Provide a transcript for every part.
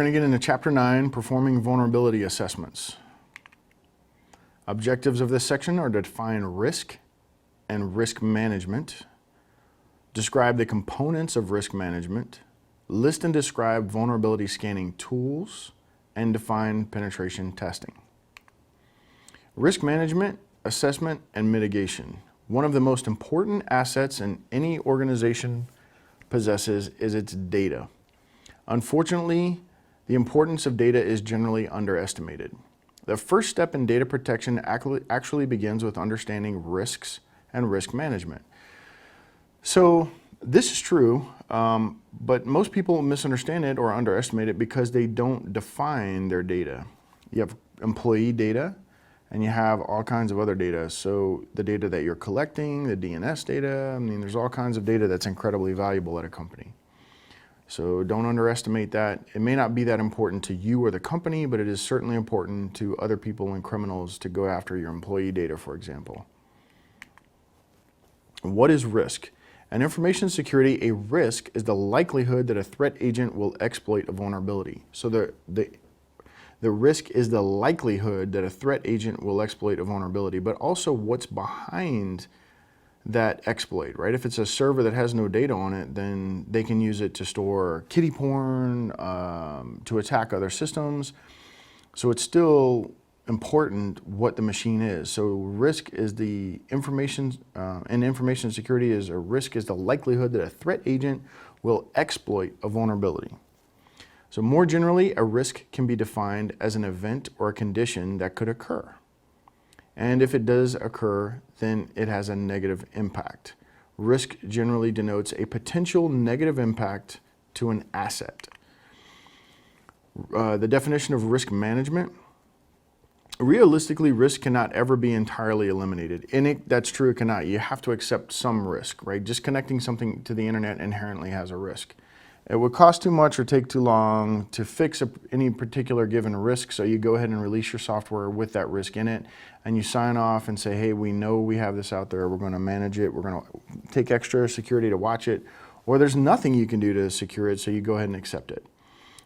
going to get into Chapter 9, Performing Vulnerability Assessments. Objectives of this section are to define risk and risk management, describe the components of risk management, list and describe vulnerability scanning tools, and define penetration testing. Risk management, assessment, and mitigation. One of the most important assets in any organization possesses is its data. Unfortunately, the importance of data is generally underestimated. The first step in data protection actually begins with understanding risks and risk management. So this is true, but most people misunderstand it or underestimate it because they don't define their data. You have employee data, and you have all kinds of other data. So the data that you're collecting, the DNS data, I mean, there's all kinds of data that's incredibly valuable at a company. So don't underestimate that. It may not be that important to you or the company, but it is certainly important to other people and criminals to go after your employee data, for example. What is risk? In information security, a risk is the likelihood that a threat agent will exploit a vulnerability. So the risk is the likelihood that a threat agent will exploit a vulnerability, but also what's behind that exploit, right? If it's a server that has no data on it, then they can use it to store kiddie porn, to attack other systems. So it's still important what the machine is. So risk is the information, and information security is a risk is the likelihood that a threat agent will exploit a vulnerability. So more generally, a risk can be defined as an event or a condition that could occur. And if it does occur, then it has a negative impact. Risk generally denotes a potential negative impact to an asset. The definition of risk management: realistically, risk cannot ever be entirely eliminated. And that's true, it cannot. You have to accept some risk, right? Just connecting something to the internet inherently has a risk. It would cost too much or take too long to fix any particular given risk, so you go ahead and release your software with that risk in it, and you sign off and say, hey, we know we have this out there, we're going to manage it, we're going to take extra security to watch it, or there's nothing you can do to secure it, so you go ahead and accept it.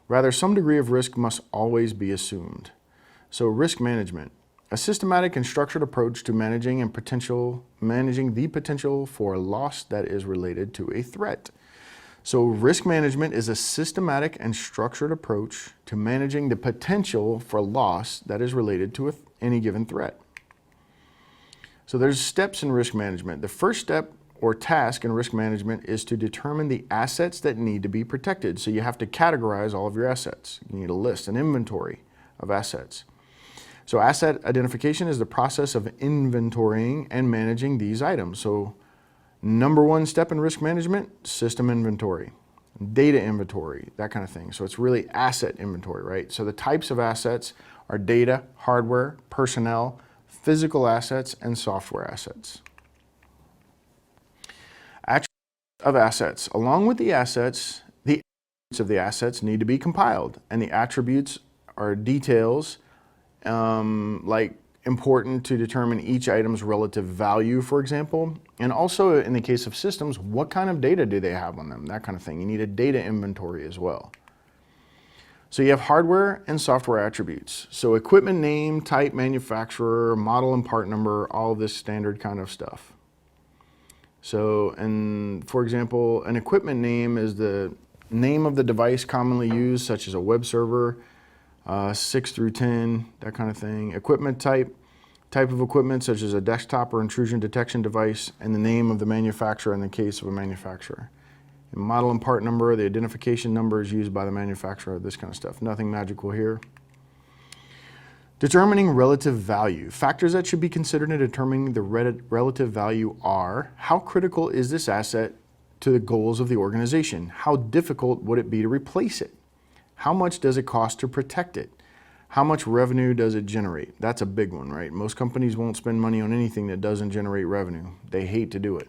Rather, some degree of risk must always be assumed. So risk management, a systematic and structured approach to managing the potential for loss that is related to a threat. So risk management is a systematic and structured approach to managing the potential for loss that is related to any given threat. So there's steps in risk management. The first step or task in risk management is to determine the assets that need to be protected. So you have to categorize all of your assets. You need a list, an inventory of assets. So asset identification is the process of inventorying and managing these items. So number one step in risk management, system inventory, data inventory, that kind of thing. So it's really asset inventory, right? So the types of assets are data, hardware, personnel, physical assets, and software assets. Attributes of assets. Along with the attributes of the assets need to be compiled, and the attributes are details like important to determine each item's relative value, for example. And also in the case of systems, what kind of data do they have on them, that kind of thing. You need a data inventory as well. So you have hardware and software attributes. So equipment name, type, manufacturer, model and part number, all of this standard kind of stuff. So, and for example, an equipment name is the name of the device commonly used, such as a web server, 6 through 10, that kind of thing. Equipment type of equipment such as a desktop or intrusion detection device, and the name of the manufacturer in the case of a manufacturer. And model and part number, the identification number is used by the manufacturer, this kind of stuff. Nothing magical here. Determining relative value. Factors that should be considered in determining the relative value are: how critical is this asset to the goals of the organization? How difficult would it be to replace it? How much does it cost to protect it? How much revenue does it generate? That's a big one, right? Most companies won't spend money on anything that doesn't generate revenue. They hate to do it.